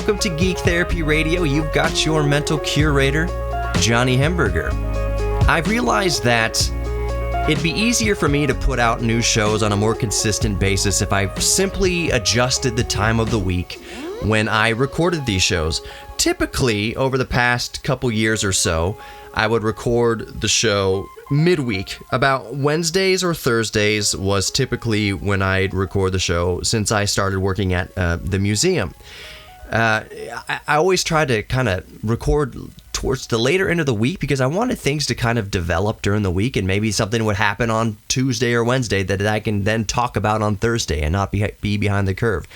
welcome to Geek Therapy Radio. You've got your mental curator, Johnny Hemberger. I've realized that it'd be easier for me to put out new shows on a more consistent basis if I simply adjusted the time of the week when I recorded these shows. Typically, over the past couple years or so, I would record the show midweek. About Wednesdays or Thursdays was typically when I'd record the show since I started working at the museum. I always try to kind of record towards the later end of the week because I wanted things to kind of develop during the week, and maybe something would happen on Tuesday or Wednesday that I can then talk about on Thursday and not be behind the curve.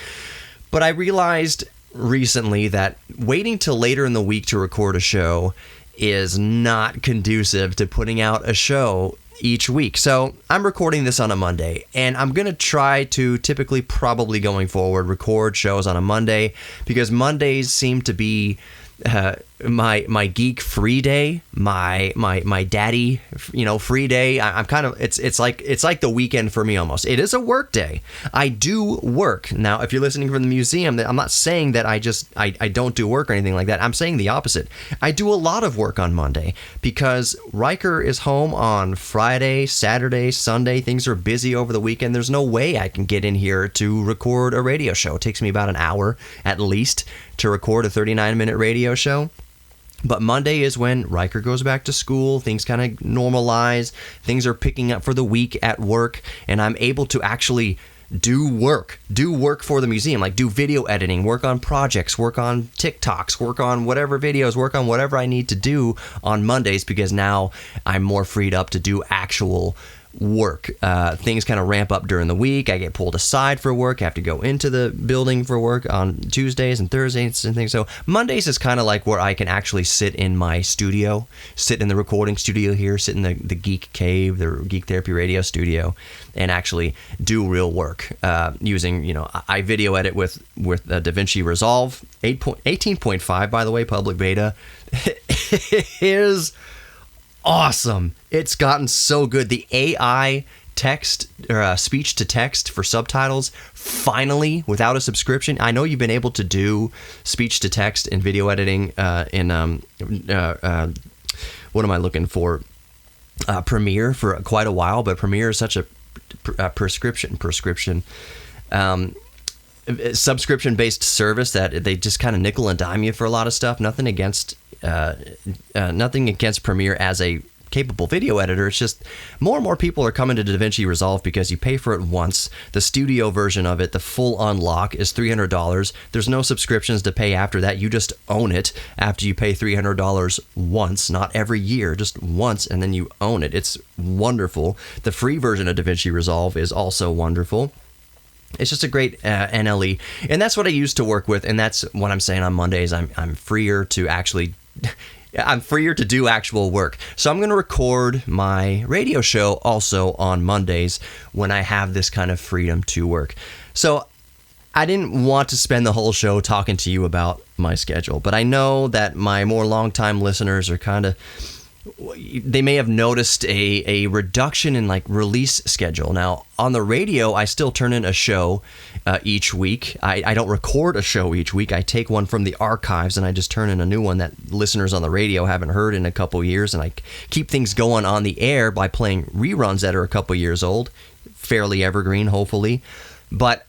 But I realized recently that waiting till later in the week to record a show is not conducive to putting out a show each week. So I'm recording this on a Monday, and I'm going to try to typically, probably going forward, record shows on a Monday because Mondays seem to be my geek free day, my daddy, free day. I'm kind of, it's like the weekend for me almost. It is a work day. I do work. Now, if you're listening from the museum, I'm not saying that I don't do work or anything like that. I'm saying the opposite. I do a lot of work on Monday because Riker is home on Friday, Saturday, Sunday. Things are busy over the weekend. There's no way I can get in here to record a radio show. It takes me about an hour at least to record a 39-minute radio show. But Monday is when Riker goes back to school, things kind of normalize, things are picking up for the week at work, and I'm able to actually do work for the museum, like do video editing, work on projects, work on TikToks, work on whatever videos, work on whatever I need to do on Mondays because now I'm more freed up to do actual work. Things kind of ramp up during the week. I get pulled aside for work. I have to go into the building for work on Tuesdays and Thursdays and things. So Mondays is kind of like where I can actually sit in my studio, sit in the recording studio here, sit in the Geek Cave, the Geek Therapy Radio studio, and actually do real work using, I video edit with DaVinci Resolve 18.5, by the way, public beta. It is awesome. It's gotten so good. The AI text or speech to text for subtitles, finally, without a subscription. I know you've been able to do speech to text in video editing in what am I looking for? Premiere for quite a while, but Premiere is such a subscription-based service that they just kind of nickel and dime you for a lot of stuff. Nothing against Premiere as a capable video editor. It's just more and more people are coming to DaVinci Resolve because you pay for it once. The studio version of it, the full unlock, is $300. There's no subscriptions to pay after that. You just own it after you pay $300 once, not every year, just once, and then you own it. It's wonderful. The free version of DaVinci Resolve is also wonderful. It's just a great NLE, and that's what I used to work with, and that's what I'm saying on Mondays. I'm freer to actually... I'm freer to do actual work. So I'm going to record my radio show also on Mondays when I have this kind of freedom to work. So I didn't want to spend the whole show talking to you about my schedule, but I know that my more longtime listeners are kind of... they may have noticed a reduction in release schedule. Now, on the radio, I still turn in a show each week. I don't record a show each week. I take one from the archives and I just turn in a new one that listeners on the radio haven't heard in a couple years, and I keep things going on the air by playing reruns that are a couple years old, fairly evergreen, hopefully. But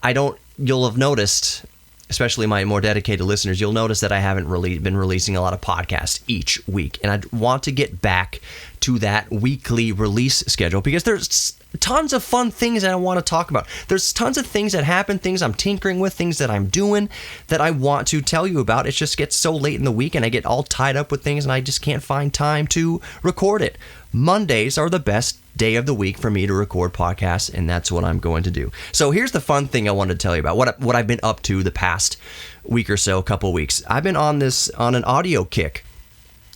you'll have noticed, especially my more dedicated listeners, you'll notice that I haven't really been releasing a lot of podcasts each week. And I want to get back to that weekly release schedule because there's tons of fun things that I want to talk about. There's tons of things that happen, things I'm tinkering with, things that I'm doing that I want to tell you about. It just gets so late in the week and I get all tied up with things and I just can't find time to record it. Mondays are the best day of the week for me to record podcasts, and that's what I'm going to do. So here's the fun thing I wanted to tell you about, what I've been up to the past week or so, couple weeks. I've been on an audio kick.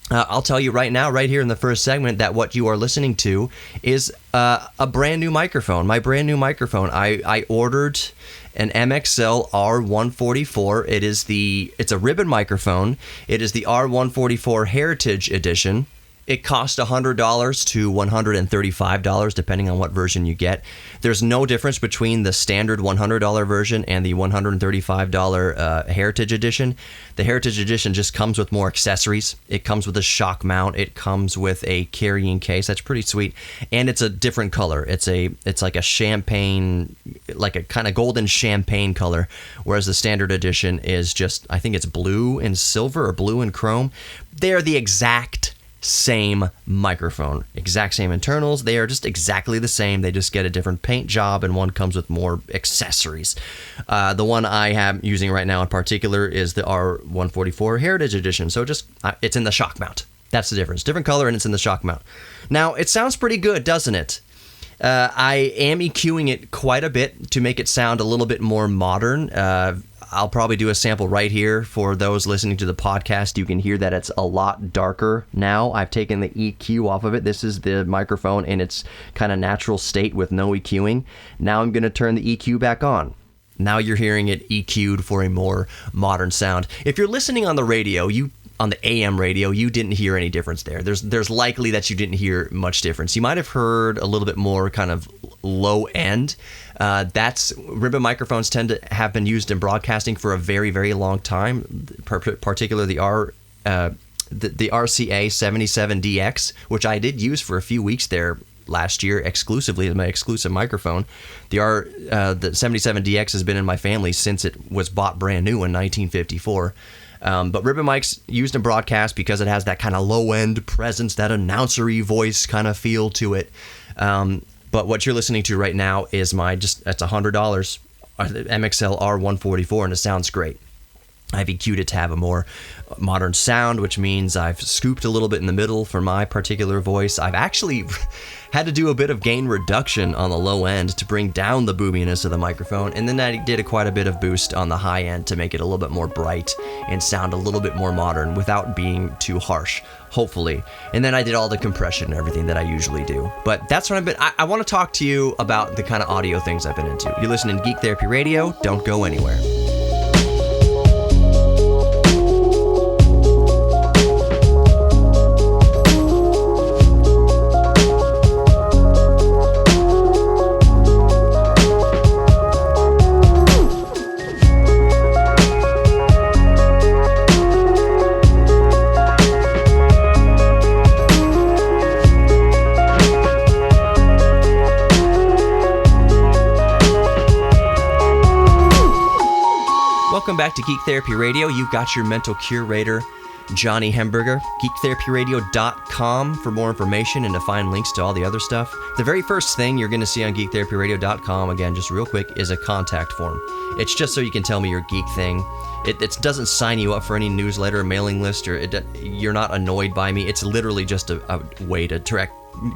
I'll tell you right now, right here in the first segment, that what you are listening to is a brand new microphone. My brand new microphone. I ordered an MXL R144. It's a ribbon microphone. It is the R144 Heritage Edition. It costs $100 to $135, depending on what version you get. There's no difference between the standard $100 version and the $135 Heritage Edition. The Heritage Edition just comes with more accessories. It comes with a shock mount. It comes with a carrying case. That's pretty sweet. And it's a different color. It's like a champagne, like a kind of golden champagne color, whereas the standard edition is just, I think it's blue and silver or blue and chrome. They're the exact same microphone, exact same internals. They are just exactly the same. They just get a different paint job, and one comes with more accessories. The one I am using right now in particular is the R144 Heritage Edition. So it's in the shock mount. That's the difference. Different color, and it's in the shock mount. Now, it sounds pretty good, doesn't it? I am EQing it quite a bit to make it sound a little bit more modern. I'll probably do a sample right here for those listening to the podcast. You can hear that it's a lot darker now. I've taken the EQ off of it. This is the microphone in its kind of natural state with no EQing. Now I'm going to turn the EQ back on. Now you're hearing it EQ'd for a more modern sound. If you're listening on the radio, on the AM radio, you didn't hear any difference there. There's likely that you didn't hear much difference. You might have heard a little bit more kind of low end. Ribbon microphones tend to have been used in broadcasting for a very, very long time, particularly the RCA 77DX, which I did use for a few weeks there last year exclusively as my exclusive microphone. The 77DX has been in my family since it was bought brand new in 1954. But ribbon mics used in broadcast because it has that kind of low-end presence, that announcery voice kind of feel to it. But what you're listening to right now is that's $100 MXL R144, and it sounds great. I've EQ'd it to have a more modern sound, which means I've scooped a little bit in the middle for my particular voice. I've actually had to do a bit of gain reduction on the low end to bring down the boominess of the microphone, and then I did quite a bit of boost on the high end to make it a little bit more bright and sound a little bit more modern without being too harsh, hopefully. And then I did all the compression and everything that I usually do. But that's what I want to talk to you about the kind of audio things I've been into. You're listening to Geek Therapy Radio. Don't go anywhere. Welcome back to Geek Therapy Radio. You've got your mental curator, Johnny Hemberger. GeekTherapyRadio.com for more information and to find links to all the other stuff. The very first thing you're going to see on GeekTherapyRadio.com, again, just real quick, is a contact form. It's just so you can tell me your geek thing. It doesn't sign you up for any newsletter or mailing list, or you're not annoyed by me. It's literally just a way to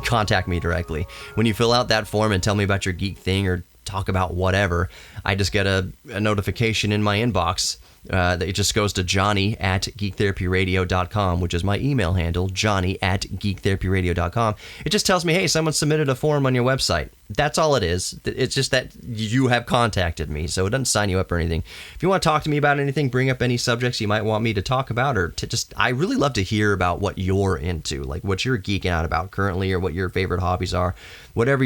contact me directly. When you fill out that form and tell me about your geek thing or talk about whatever, I just get a notification in my inbox that it just goes to johnny@geektherapyradio.com, which is my email handle, johnny@geektherapyradio.com. It just tells me, hey, someone submitted a form on your website. That's all it is. It's just that you have contacted me, so it doesn't sign you up or anything. If you want to talk to me about anything, bring up any subjects you might want me to talk about, or I really love to hear about what you're into, like what you're geeking out about currently, or what your favorite hobbies are, whatever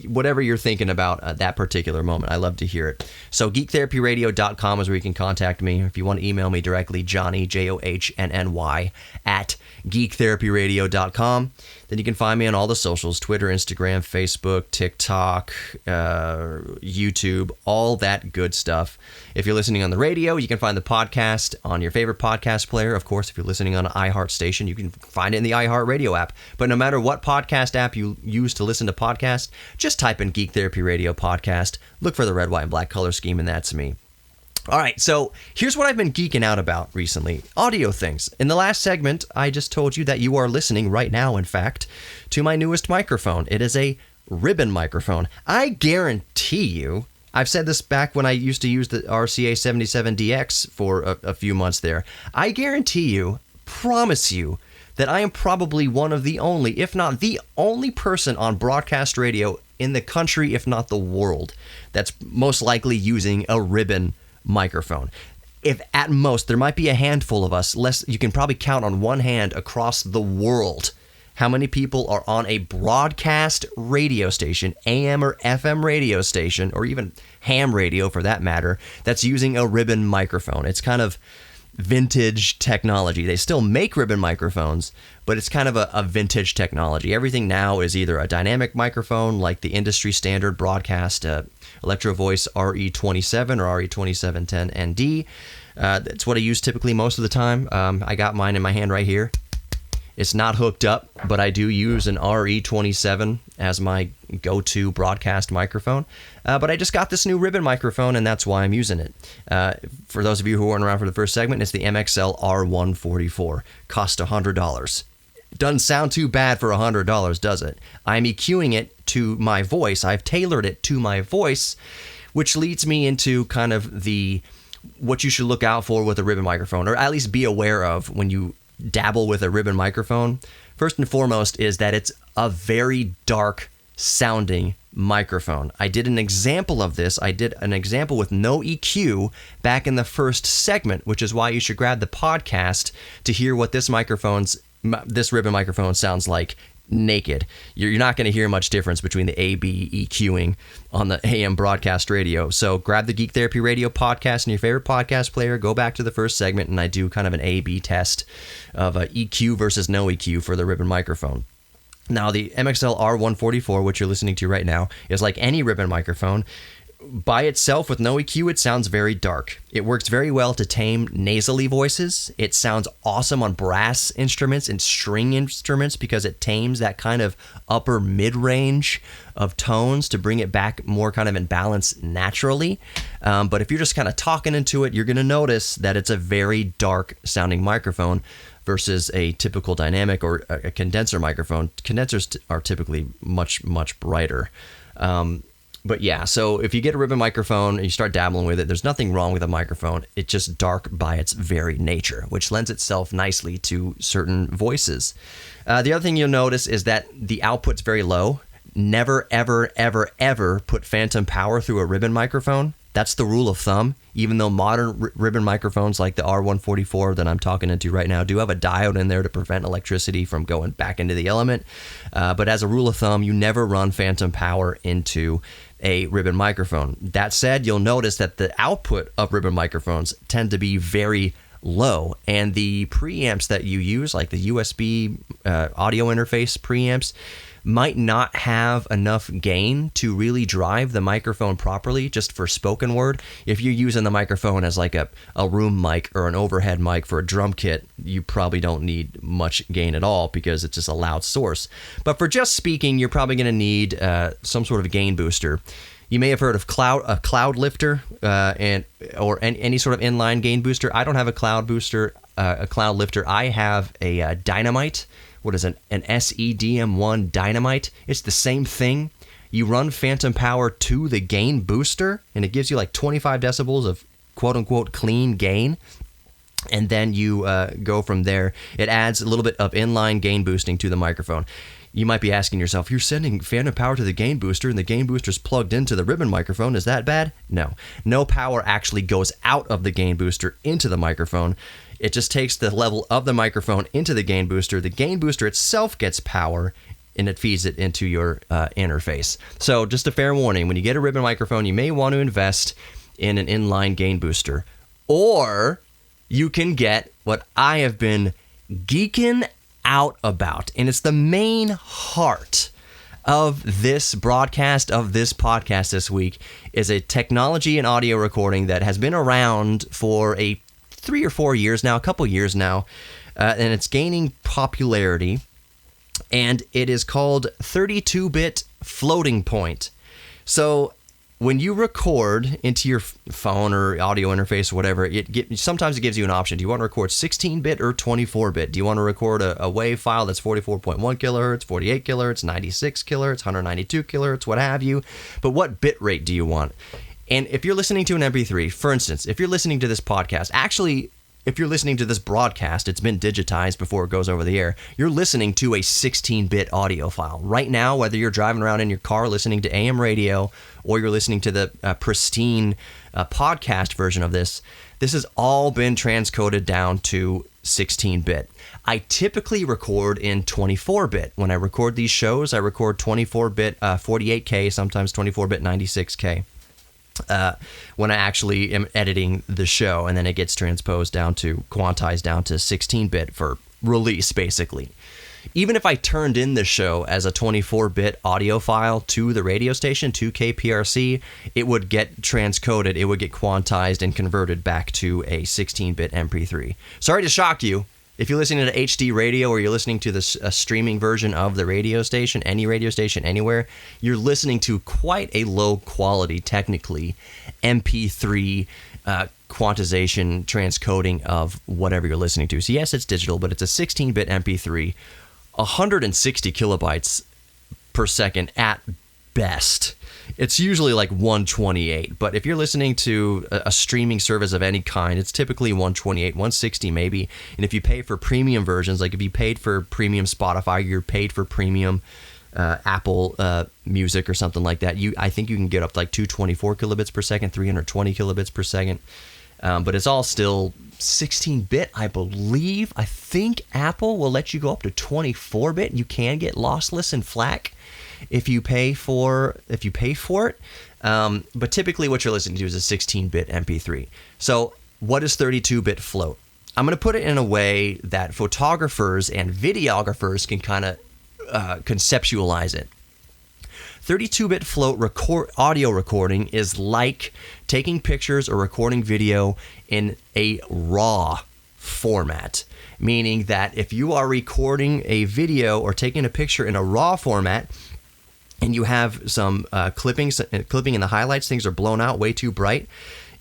whatever you're thinking about at that particular moment. I love to hear it. So geektherapyradio.com is where you can contact me. If you want to email me directly, Johnny, JOHNNY, @geektherapyradio.com. Then you can find me on all the socials, Twitter, Instagram, Facebook, TikTok, YouTube, all that good stuff. If you're listening on the radio, you can find the podcast on your favorite podcast player. Of course, if you're listening on an iHeart station, you can find it in the iHeart Radio app. But no matter what podcast app you use to listen to podcasts, just type in Geek Therapy Radio Podcast, look for the red, white, and black color scheme, and that's me. All right, so here's what I've been geeking out about recently. Audio things. In the last segment, I just told you that you are listening right now, in fact, to my newest microphone. It is a ribbon microphone. I guarantee you, I've said this back when I used to use the RCA 77DX for a few months there. I guarantee you, promise you, that I am probably one of the only, if not the only person on broadcast radio in the country, if not the world, that's most likely using a ribbon microphone. if at most, there might be a handful of us, less, you can probably count on one hand across the world how many people are on a broadcast radio station, AM or FM radio station, or even ham radio for that matter, that's using a ribbon microphone. It's kind of vintage technology. They still make ribbon microphones, but it's kind of a vintage technology. Everything now is either a dynamic microphone like the industry standard broadcast Electro Voice RE27 or RE2710ND. That's what I use typically most of the time. I got mine in my hand right here. It's not hooked up, but I do use an RE27 as my go-to broadcast microphone. But I just got this new ribbon microphone, and that's why I'm using it. For those of you who weren't around for the first segment, it's the MXL R144. Cost $100. Doesn't sound too bad for $100, does it? I'm EQing it to my voice. I've tailored it to my voice, which leads me into kind of what you should look out for with a ribbon microphone, or at least be aware of when you dabble with a ribbon microphone. First and foremost is that it's a very dark sounding microphone. I did an example of this. I did an example with no EQ back in the first segment, which is why you should grab the podcast to hear what this ribbon microphone sounds like naked. You're not going to hear much difference between the A/B EQing on the AM broadcast radio. So grab the Geek Therapy Radio podcast in your favorite podcast player, go back to the first segment, and I do kind of an A/B test of EQ versus no EQ for the ribbon microphone. Now, the MXL R144, which you're listening to right now, is like any ribbon microphone. By itself, with no EQ, it sounds very dark. It works very well to tame nasally voices. It sounds awesome on brass instruments and string instruments because it tames that kind of upper mid-range of tones to bring it back more kind of in balance naturally. But if you're just kind of talking into it, you're going to notice that it's a very dark sounding microphone versus a typical dynamic or a condenser microphone. Condensers are typically much, much brighter. But yeah, so if you get a ribbon microphone and you start dabbling with it, there's nothing wrong with a microphone. It's just dark by its very nature, which lends itself nicely to certain voices. The other thing you'll notice is that the output's very low. Never, ever, ever, ever put phantom power through a ribbon microphone. That's the rule of thumb, even though modern ribbon microphones like the R144 that I'm talking into right now do have a diode in there to prevent electricity from going back into the element. But as a rule of thumb, you never run phantom power into a ribbon microphone. That said, you'll notice that the output of ribbon microphones tend to be very low, and the preamps that you use, like the USB audio interface preamps, might not have enough gain to really drive the microphone properly just for spoken word. If you're using the microphone as like a room mic or an overhead mic for a drum kit, you probably don't need much gain at all because it's just a loud source. But for just speaking, you're probably going to need some sort of a gain booster. You may have heard of a cloud lifter or any sort of inline gain booster. I don't have a cloud lifter. I have a Dynamite. What is an SEDM1 Dynamite? It's the same thing. You run phantom power to the gain booster, and it gives you like 25 decibels of quote-unquote clean gain. And then you go from there. It adds a little bit of inline gain boosting to the microphone. You might be asking yourself, you're sending phantom power to the gain booster, and the gain booster's plugged into the ribbon microphone. Is that bad? No. No power actually goes out of the gain booster into the microphone. It just takes the level of the microphone into the gain booster. The gain booster itself gets power, and it feeds it into your interface. So just a fair warning, when you get a ribbon microphone, you may want to invest in an inline gain booster. Or you can get what I have been geeking out about, and it's the main heart of this broadcast, of this podcast this week, is a technology and audio recording that has been around for a 3 or 4 years now, a couple years now, and it's gaining popularity, and it is called 32-bit floating point. So when you record into your phone or audio interface or whatever, sometimes it gives you an option. Do you want to record 16-bit or 24-bit? Do you want to record a WAV file that's 44.1 kilohertz, 48 kilohertz, 96 kilohertz, 192 kilohertz, what have you? But what bit rate do you want? And if you're listening to an MP3, for instance, if you're listening to this podcast, actually, if you're listening to this broadcast, it's been digitized before it goes over the air. You're listening to a 16-bit audio file. Right now, whether you're driving around in your car listening to AM radio or you're listening to the pristine podcast version of this has all been transcoded down to 16-bit. I typically record in 24-bit. When I record these shows, I record 24-bit 48K, sometimes 24-bit 96K. When I actually am editing the show, and then it gets quantized down to 16-bit for release, basically. Even if I turned in the show as a 24-bit audio file to the radio station, to KPRC, it would get transcoded, it would get quantized and converted back to a 16-bit MP3. Sorry to shock you. If you're listening to HD radio or you're listening to this streaming version of the radio station, any radio station anywhere, you're listening to quite a low quality, technically, MP3 quantization, transcoding of whatever you're listening to. So yes, it's digital, but it's a 16-bit MP3, 160 kilobytes per second at best. It's usually like 128, but if you're listening to a streaming service of any kind, it's typically 128, 160 maybe. And if you pay for premium versions, like if you paid for premium Spotify, you're paid for premium Apple Music or something like that, I think you can get up to like 224 kilobits per second, 320 kilobits per second. But it's all still 16-bit, I believe. I think Apple will let you go up to 24-bit. You can get lossless and FLAC if you pay for it. But typically what you're listening to is a 16-bit MP3. So what is 32-bit float? I'm going to put it in a way that photographers and videographers can kind of conceptualize it. 32-bit float audio recording is like taking pictures or recording video in a RAW format, meaning that if you are recording a video or taking a picture in a RAW format and you have some clipping in the highlights, things are blown out way too bright.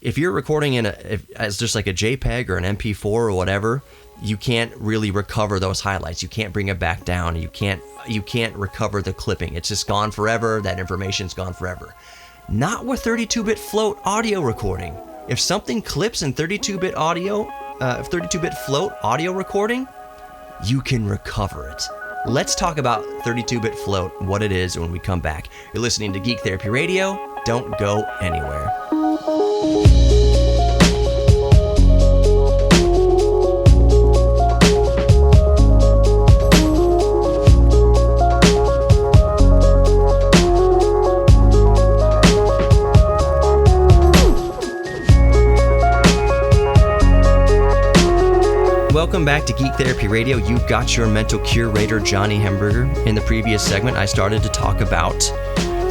If you're recording as just like a JPEG or an MP4 or whatever, you can't really recover those highlights. You can't bring it back down. You can't recover the clipping. It's just gone forever. That information's gone forever. Not with 32-bit float audio recording. If something clips in 32-bit float audio recording, you can recover it. Let's talk about 32-bit float, what it is, when we come back. You're listening to Geek Therapy Radio. Don't go anywhere. Welcome back to Geek Therapy Radio. You've got your mental curator, Johnny Hemberger. In the previous segment, I started to talk about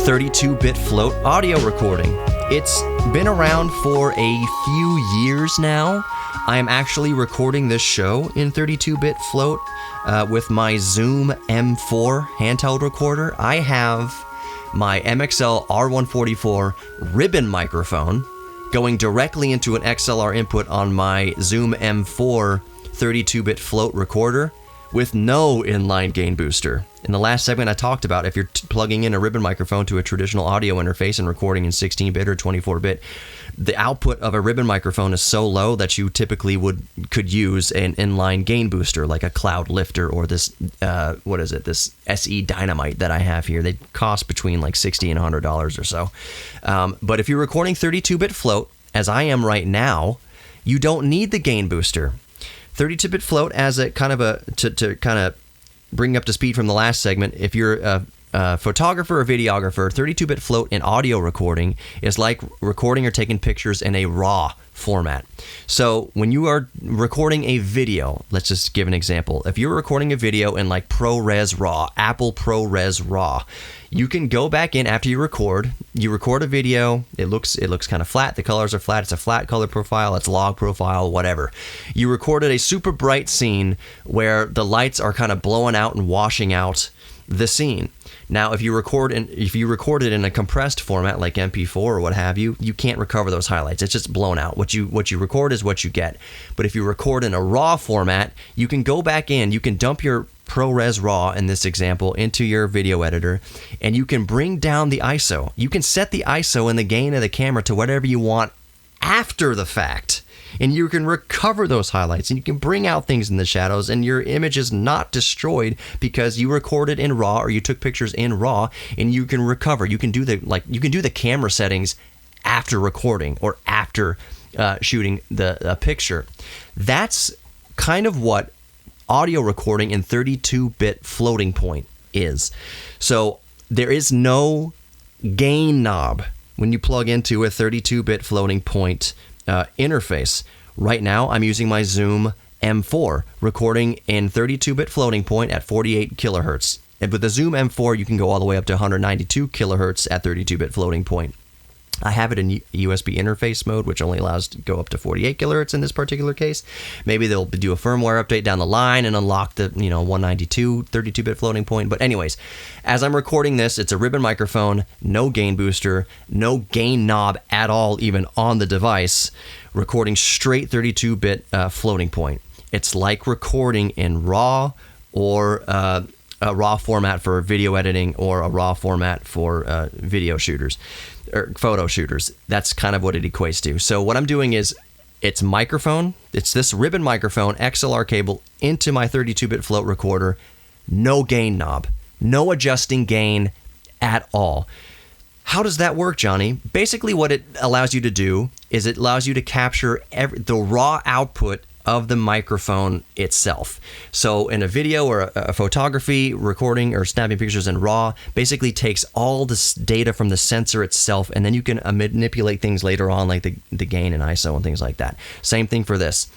32-bit float audio recording. It's been around for a few years now. I am actually recording this show in 32-bit float with my Zoom M4 handheld recorder. I have my MXL R144 ribbon microphone going directly into an XLR input on my Zoom M4 32-bit float recorder with no inline gain booster. In the last segment I talked about if you're plugging in a ribbon microphone to a traditional audio interface and recording in 16-bit or 24-bit, the output of a ribbon microphone is so low that you typically could use an inline gain booster like a Cloud Lifter or this this SE Dynamite that I have here. They cost between like $60 and $100 or so. But if you're recording 32-bit float, as I am right now, you don't need the gain booster. 32-bit float as a kind of to kind of bring up to speed from the last segment. If you're a photographer or videographer, 32-bit float in audio recording is like recording or taking pictures in a RAW format. So when you are recording a video, let's just give an example. If you're recording a video in like ProRes RAW, Apple ProRes RAW, you can go back in after you record a video, it looks kind of flat, the colors are flat, it's a flat color profile, it's log profile, whatever. You recorded a super bright scene where the lights are kind of blowing out and washing out the scene. Now, if you record it in a compressed format like MP4 or what have you, you can't recover those highlights. It's just blown out. What you record is what you get. But if you record in a RAW format, you can go back in, you can dump your ProRes RAW in this example into your video editor, and you can bring down the ISO. You can set the ISO and the gain of the camera to whatever you want after the fact. and you can recover those highlights, and you can bring out things in the shadows, and your image is not destroyed because you recorded in RAW or you took pictures in RAW, and you can recover. You can do the camera settings after recording or after shooting the picture. That's kind of what audio recording in 32-bit floating point is. So there is no gain knob when you plug into a 32-bit floating point interface. Right now, I'm using my Zoom M4, recording in 32-bit floating point at 48 kilohertz. And with the Zoom M4, you can go all the way up to 192 kilohertz at 32-bit floating point. I have it in USB interface mode, which only allows to go up to 48 kilohertz in this particular case. Maybe they'll do a firmware update down the line and unlock the 192 32-bit floating point. But anyways, as I'm recording this, it's a ribbon microphone, no gain booster, no gain knob at all, even on the device, recording straight 32-bit floating point. It's like recording in RAW or a RAW format for video editing or a RAW format for video shooters or photo shooters. That's kind of what it equates to. So what I'm doing is it's this ribbon microphone, XLR cable into my 32-bit float recorder, no gain knob, no adjusting gain at all. How does that work, Johnny? Basically what it allows you to do is it allows you to capture the raw output of the microphone itself. So in a video or a photography, recording or snapping pictures in RAW basically takes all this data from the sensor itself, and then you can manipulate things later on, like the gain and ISO and things like that. Same thing for this.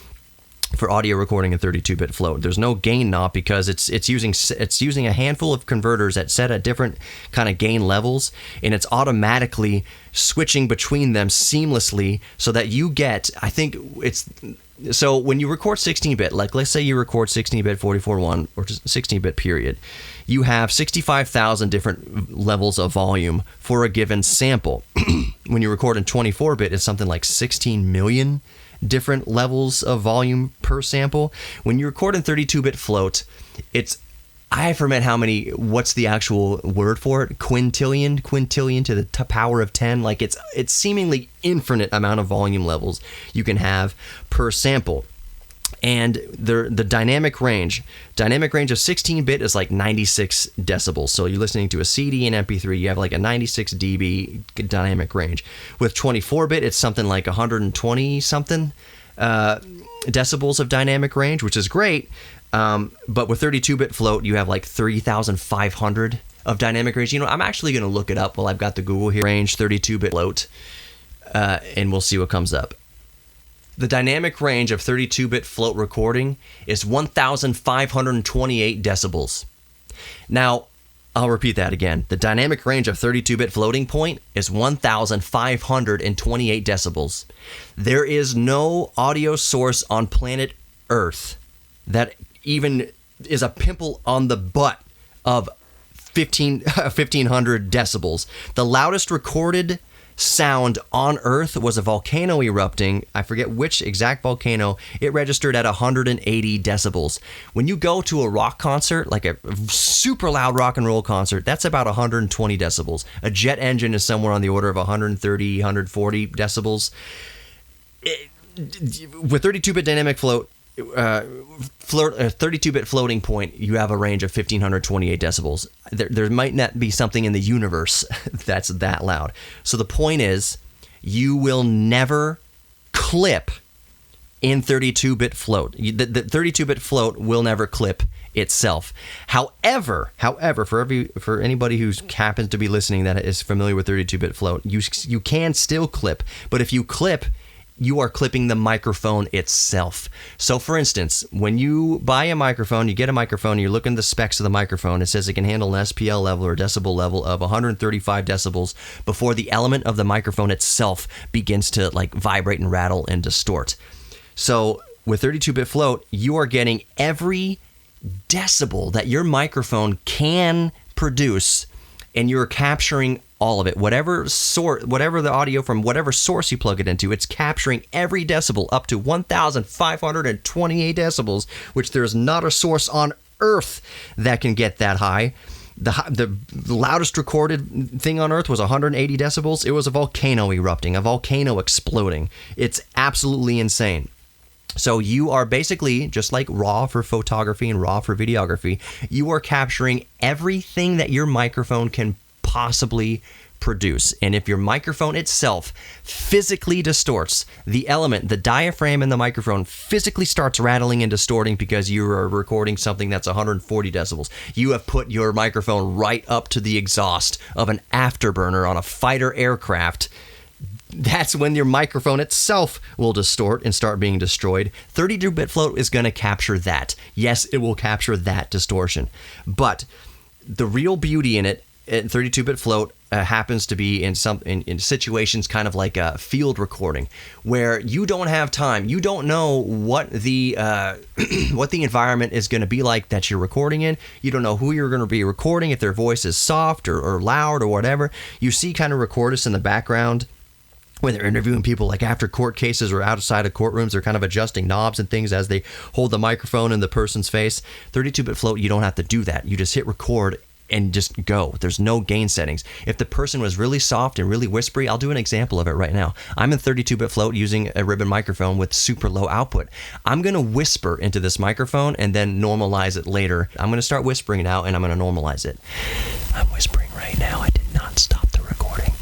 For audio recording in 32-bit float, there's no gain knob because it's using a handful of converters that set at different kind of gain levels, and it's automatically switching between them seamlessly so that you get, so when you record 16-bit, like let's say you record 16-bit 44.1 or just 16-bit period, you have 65,000 different levels of volume for a given sample. When you record in 24-bit, it's something like 16 million different levels of volume per sample. When you record in 32-bit float, I forget what's the actual word for it? Quintillion to the power of 10. Like it's seemingly infinite amount of volume levels you can have per sample. And the dynamic range of 16-bit is like 96 decibels. So you're listening to a CD and MP3, you have like a 96 dB dynamic range. With 24-bit, it's something like 120 something decibels of dynamic range, which is great. But with 32-bit float, you have like 3,500 of dynamic range. I'm actually going to look it up while I've got the Google here. Range 32-bit float, and we'll see what comes up. The dynamic range of 32-bit float recording is 1,528 decibels. Now, I'll repeat that again. The dynamic range of 32-bit floating point is 1,528 decibels. There is no audio source on planet Earth that even is a pimple on the butt of 1,500 decibels. The loudest recorded sound on Earth was a volcano erupting. I forget which exact volcano. It registered at 180 decibels. When you go to a rock concert, like a super loud rock and roll concert, that's about 120 decibels. A jet engine is somewhere on the order of 130, 140 decibels. With 32-bit dynamic float, 32-bit floating point, you have a range of 1,528 decibels. There might not be something in the universe that's that loud. So the point is, you will never clip in 32-bit float. The 32-bit float will never clip itself. However, for anybody who happens to be listening that is familiar with 32-bit float, you can still clip. But if you clip, you are clipping the microphone itself. So for instance, when you buy a microphone, you get a microphone, you're looking at the specs of the microphone, it says it can handle an SPL level or decibel level of 135 decibels before the element of the microphone itself begins to like vibrate and rattle and distort. So with 32-bit float, you are getting every decibel that your microphone can produce, and you're capturing all of it. Whatever the audio from whatever source you plug it into, it's capturing every decibel up to 1,528 decibels, which there's not a source on Earth that can get that high. The loudest recorded thing on Earth was 180 decibels. It was a volcano erupting, a volcano exploding. It's absolutely insane. So you are basically, just like RAW for photography and RAW for videography, you are capturing everything that your microphone can possibly produce. And if your microphone itself physically distorts, the element, the diaphragm in the microphone physically starts rattling and distorting because you are recording something that's 140 decibels. You have put your microphone right up to the exhaust of an afterburner on a fighter aircraft. That's when your microphone itself will distort and start being destroyed. 32-bit float is going to capture that. Yes, it will capture that distortion. But the real beauty in it, 32-bit float, happens to be in situations kind of like a field recording where you don't have time. You don't know what the what the environment is going to be like that you're recording in. You don't know who you're going to be recording, if their voice is soft or loud or whatever. You see kind of recordists in the background when they're interviewing people, like after court cases or outside of courtrooms, they're kind of adjusting knobs and things as they hold the microphone in the person's face. 32-bit float, you don't have to do that. You just hit record and just go. There's no gain settings. If the person was really soft and really whispery, I'll do an example of it right now. I'm in 32-bit float using a ribbon microphone with super low output. I'm going to whisper into this microphone and then normalize it later. I'm going to start whispering now and I'm going to normalize it. I'm whispering right now. I did not stop the recording.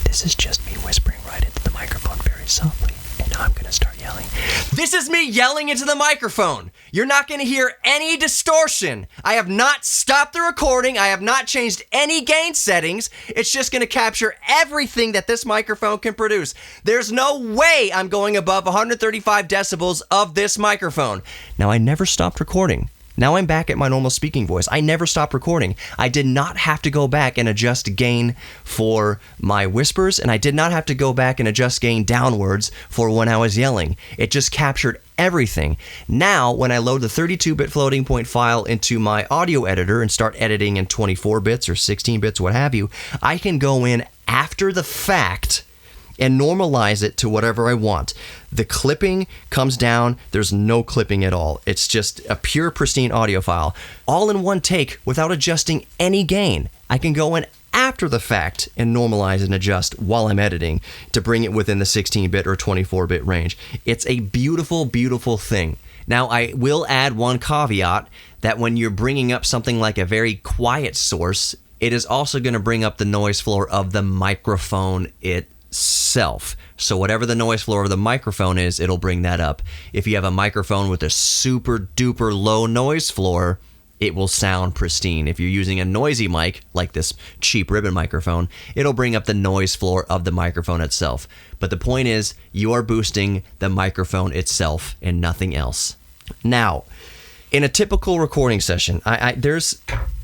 This is just me whispering right into the microphone very softly. And now I'm going to start yelling. This is me yelling into the microphone. You're not going to hear any distortion. I have not stopped the recording. I have not changed any gain settings. It's just going to capture everything that this microphone can produce. There's no way I'm going above 135 decibels of this microphone. Now, I never stopped recording. Now I'm back at my normal speaking voice. I never stopped recording. I did not have to go back and adjust gain for my whispers, and I did not have to go back and adjust gain downwards for when I was yelling. It just captured everything. Now, when I load the 32-bit floating point file into my audio editor and start editing in 24 bits or 16 bits, what have you, I can go in after the fact and normalize it to whatever I want. The clipping comes down. There's no clipping at all. It's just a pure pristine audio file, all in one take without adjusting any gain. I can go in after the fact and normalize and adjust while I'm editing to bring it within the 16-bit or 24-bit range. It's a beautiful, beautiful thing. Now, I will add one caveat that when you're bringing up something like a very quiet source, it is also going to bring up the noise floor of the microphone itself. So whatever the noise floor of the microphone is, it'll bring that up. If you have a microphone with a super duper low noise floor, it will sound pristine. If you're using a noisy mic, like this cheap ribbon microphone, it'll bring up the noise floor of the microphone itself. But the point is, you are boosting the microphone itself and nothing else. Now, in a typical recording session,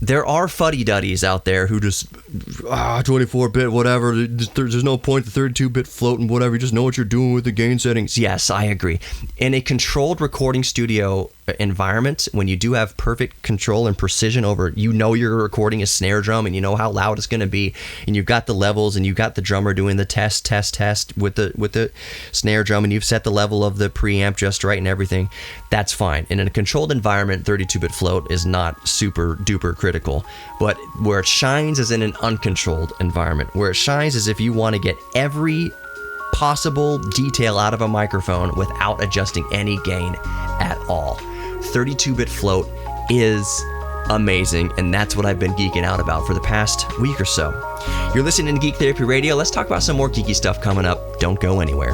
there are fuddy-duddies out there who just 24-bit whatever. There's no point to 32-bit float and whatever. You just know what you're doing with the gain settings. Yes, I agree. In a controlled recording studio environment, when you do have perfect control and precision over, you know you're recording a snare drum and you know how loud it's going to be, and you've got the levels and you've got the drummer doing the test with the snare drum, and you've set the level of the preamp just right and everything. That's fine. And in a controlled environment, 32-bit float is not super duper critical. But where it shines is in an uncontrolled environment. Where it shines is if you want to get every possible detail out of a microphone without adjusting any gain at all. 32-bit float is amazing, and that's what I've been geeking out about for the past week or so. You're listening to Geek Therapy Radio. Let's talk about some more geeky stuff coming up. Don't go anywhere.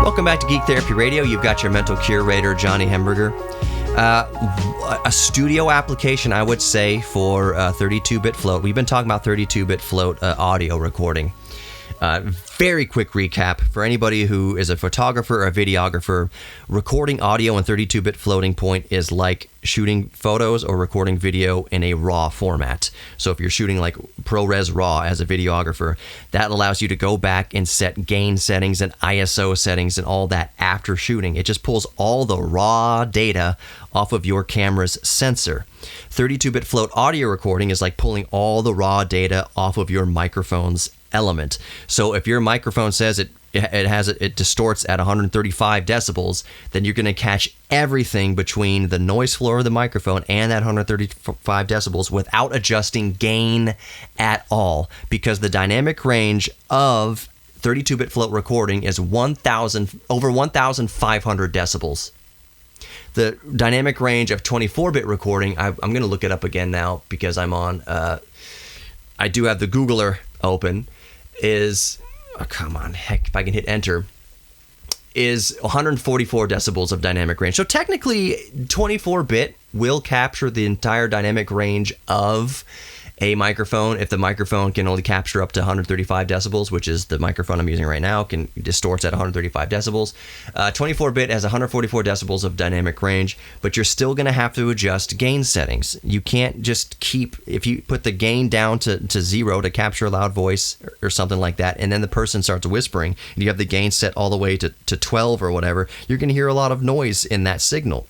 Welcome back to Geek Therapy Radio. You've got your mental curator, Johnny Hemberger. A studio application, I would say, for 32-bit float. We've been talking about 32-bit float audio recording. Very quick recap for anybody who is a photographer or a videographer. Recording audio in 32-bit floating point is like shooting photos or recording video in a RAW format. So if you're shooting like ProRes RAW as a videographer, that allows you to go back and set gain settings and ISO settings and all that after shooting. It just pulls all the raw data off of your camera's sensor. 32-bit float audio recording is like pulling all the raw data off of your microphone's element. So if your microphone says it distorts at 135 decibels, then you're going to catch everything between the noise floor of the microphone and that 135 decibels without adjusting gain at all, because the dynamic range of 32-bit float recording is over 1,500 decibels. The dynamic range of 24-bit recording, I'm going to look it up again now because I'm on, I do have the Googler open, is, oh, come on, heck, if I can hit enter, is 144 decibels of dynamic range. So technically, 24-bit will capture the entire dynamic range of a microphone. If the microphone can only capture up to 135 decibels, which is the microphone I'm using right now, can distorts at 135 decibels. 24-bit has 144 decibels of dynamic range, but you're still going to have to adjust gain settings. You can't just keep, if you put the gain down to 0 to capture a loud voice or something like that, and then the person starts whispering, and you have the gain set all the way to 12 or whatever, you're going to hear a lot of noise in that signal.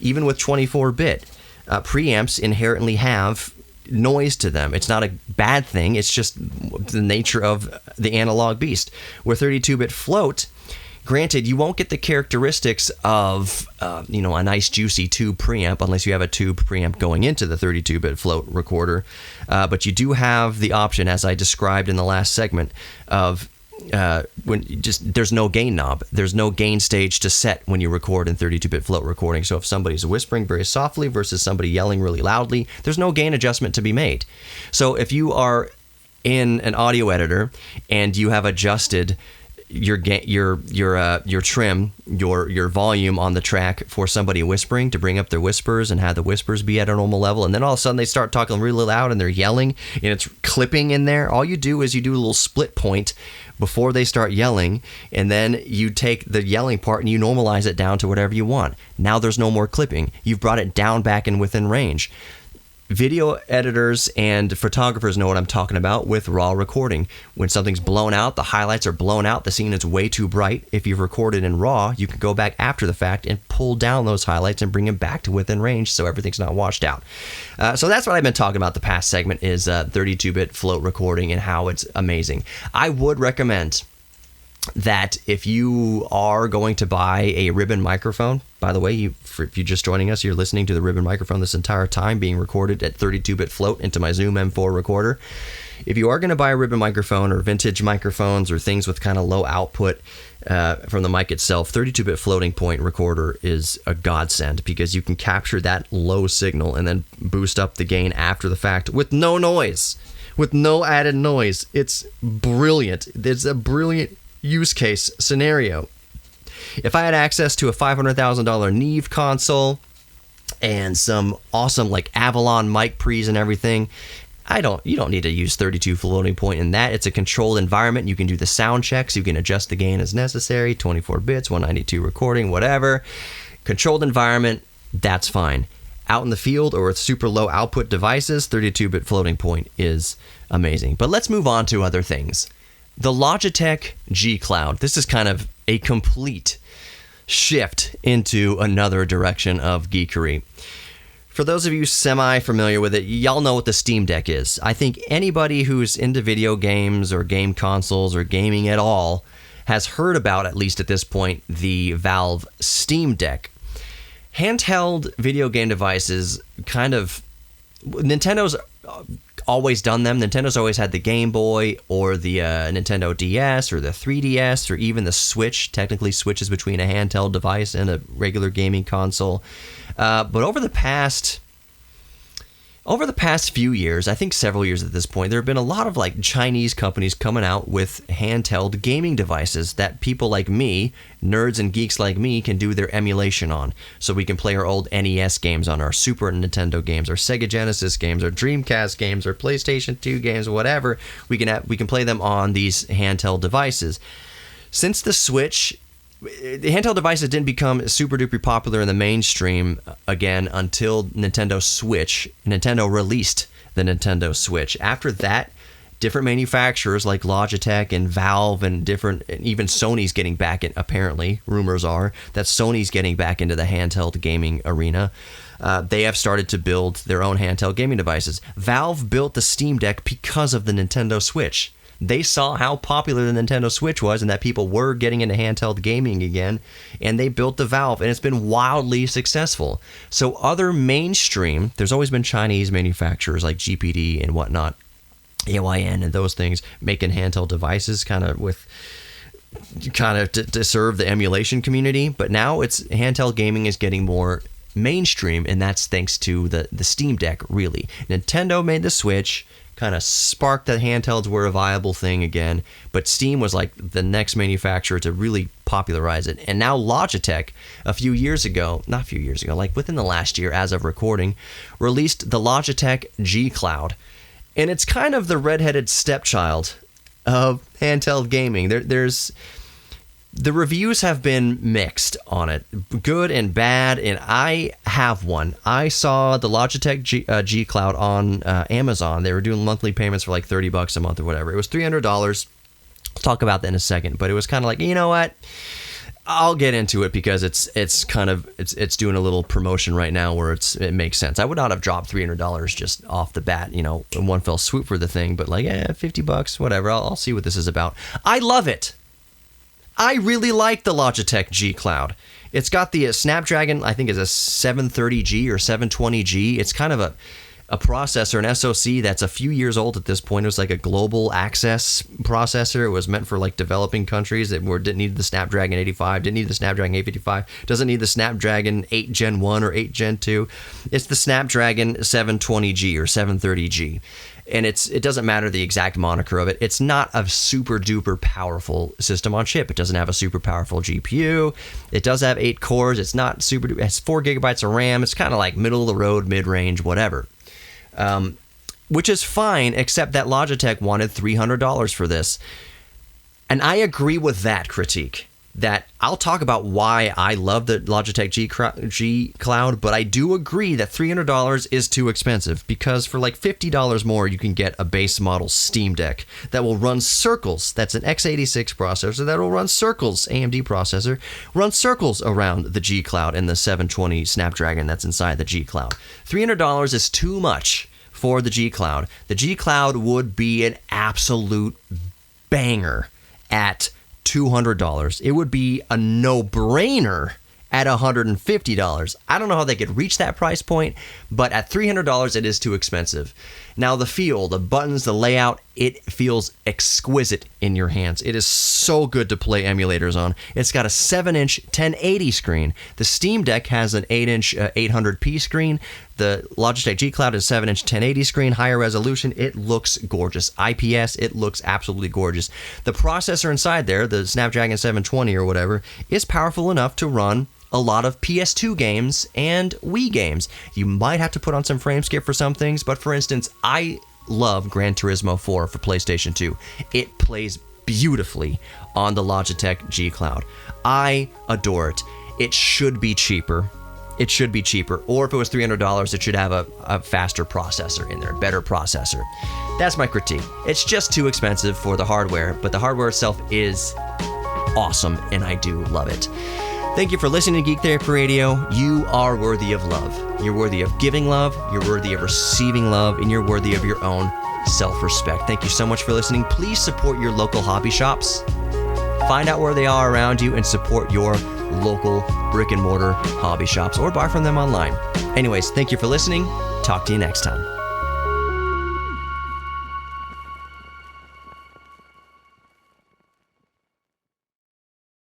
Even with 24-bit, preamps inherently have noise to them. It's not a bad thing. It's just the nature of the analog beast. With 32-bit float, granted, you won't get the characteristics of a nice juicy tube preamp unless you have a tube preamp going into the 32-bit float recorder. But you do have the option, as I described in the last segment, of there's no gain knob. There's no gain stage to set when you record in 32-bit float recording. So if somebody's whispering very softly versus somebody yelling really loudly, there's no gain adjustment to be made. So if you are in an audio editor and you have adjusted your trim, your volume on the track for somebody whispering to bring up their whispers and have the whispers be at a normal level, and then all of a sudden they start talking really loud and they're yelling and it's clipping in there, all you do is you do a little split point before they start yelling, and then you take the yelling part and you normalize it down to whatever you want. Now there's no more clipping. You've brought it down back and within range. Video editors and photographers know what I'm talking about with raw recording. When something's blown out, the highlights are blown out, the scene is way too bright. If you've recorded in raw, you can go back after the fact and pull down those highlights and bring them back to within range so everything's not washed out. So that's what I've been talking about the past segment is 32-bit float recording and how it's amazing. I would recommend that if you are going to buy a ribbon microphone, by the way, if you're just joining us, you're listening to the ribbon microphone this entire time being recorded at 32-bit float into my Zoom M4 recorder. If you are going to buy a ribbon microphone or vintage microphones or things with kind of low output from the mic itself, 32-bit floating point recorder is a godsend because you can capture that low signal and then boost up the gain after the fact with no noise, with no added noise. It's brilliant. It's a brilliant use case scenario. If I had access to a $500,000 Neve console and some awesome like Avalon mic pre's and everything, you don't need to use 32 floating point in that. It's a controlled environment. You can do the sound checks. You can adjust the gain as necessary. 24 bits, 192 recording, whatever. Controlled environment, that's fine. Out in the field or with super low output devices, 32-bit floating point is amazing. But let's move on to other things. The Logitech G Cloud. This is kind of a complete shift into another direction of geekery. For those of you semi-familiar with it, y'all know what the Steam Deck is. I think anybody who's into video games or game consoles or gaming at all has heard about, at least at this point, the Valve Steam Deck. Handheld video game devices, kind of, Nintendo's always done them. Nintendo's always had the Game Boy or the Nintendo DS or the 3DS or even the Switch. Technically switches between a handheld device and a regular gaming console. But over the past Over the past few years, I think several years at this point, there have been a lot of like Chinese companies coming out with handheld gaming devices that people like me, nerds and geeks like me, can do their emulation on. So we can play our old NES games on our Super Nintendo games, our Sega Genesis games, our Dreamcast games, our PlayStation 2 games, whatever. We can play them on these handheld devices. Since the Switch, the handheld devices didn't become super duper popular in the mainstream again until Nintendo Switch. Nintendo released the Nintendo Switch. After that, different manufacturers like Logitech and Valve and even Sony's getting back in, apparently, rumors are that Sony's getting back into the handheld gaming arena. They have started to build their own handheld gaming devices. Valve built the Steam Deck because of the Nintendo Switch. They saw how popular the Nintendo Switch was and that people were getting into handheld gaming again, and they built the Valve, and it's been wildly successful. So other mainstream, there's always been Chinese manufacturers like GPD and whatnot, AYN and those things, making handheld devices kind of to serve the emulation community. But now handheld gaming is getting more mainstream, and that's thanks to the Steam Deck, really. Nintendo made the Switch, kind of sparked that handhelds were a viable thing again, but Steam was like the next manufacturer to really popularize it. And now Logitech, like within the last year as of recording, released the Logitech G Cloud. And it's kind of the redheaded stepchild of handheld gaming. The reviews have been mixed on it, good and bad, and I have one. I saw the Logitech G Cloud on Amazon. They were doing monthly payments for like $30 a month or whatever. It was $300. I'll talk about that in a second, but it was kind of like, you know what? I'll get into it because it's doing a little promotion right now where it makes sense. I would not have dropped $300 just off the bat, in one fell swoop for the thing, but like, $50, whatever. I'll see what this is about. I love it. I really like the Logitech G Cloud. It's got the Snapdragon, I think is a 730G or 720G. It's kind of a processor, an SoC that's a few years old at this point. It was like a global access processor. It was meant for like developing countries that didn't need the Snapdragon 85, didn't need the Snapdragon 855, doesn't need the Snapdragon 8 Gen 1 or 8 Gen 2. It's the Snapdragon 720G or 730G. And it doesn't matter the exact moniker of it. It's not a super duper powerful system on chip. It doesn't have a super powerful GPU. It does have 8 cores. It's not super duper. It has 4 gigabytes of RAM. It's kind of like middle of the road, mid range, whatever. Which is fine, except that Logitech wanted $300 for this. And I agree with that critique. That I'll talk about why I love the Logitech G Cloud, but I do agree that $300 is too expensive, because for like $50 more, you can get a base model Steam Deck that will run Circles. That's an x86 processor that will run Circles, AMD processor, run Circles around the G Cloud and the 720 Snapdragon that's inside the G Cloud. $300 is too much for the G Cloud. The G Cloud would be an absolute banger at $200. It would be a no-brainer at $150. I don't know how they could reach that price point, but at $300, it is too expensive. Now, the feel, the buttons, the layout, it feels exquisite in your hands. It is so good to play emulators on. It's got a 7-inch 1080 screen. The Steam Deck has an 8-inch 800p screen. The Logitech G Cloud is a 7-inch 1080 screen, higher resolution. It looks gorgeous. IPS, it looks absolutely gorgeous. The processor inside there, the Snapdragon 720 or whatever, is powerful enough to run a lot of PS2 games and Wii games. You might have to put on some frame skip for some things, but for instance, I love Gran Turismo 4 for PlayStation 2. It plays beautifully on the Logitech G Cloud. I adore it. It should be cheaper. It should be cheaper. Or if it was $300, it should have a faster processor in there, a better processor. That's my critique. It's just too expensive for the hardware, but the hardware itself is awesome, and I do love it. Thank you for listening to Geek Therapy Radio. You are worthy of love. You're worthy of giving love, you're worthy of receiving love, and you're worthy of your own self-respect. Thank you so much for listening. Please support your local hobby shops. Find out where they are around you and support your local brick and mortar hobby shops, or buy from them online. Anyways, thank you for listening. Talk to you next time.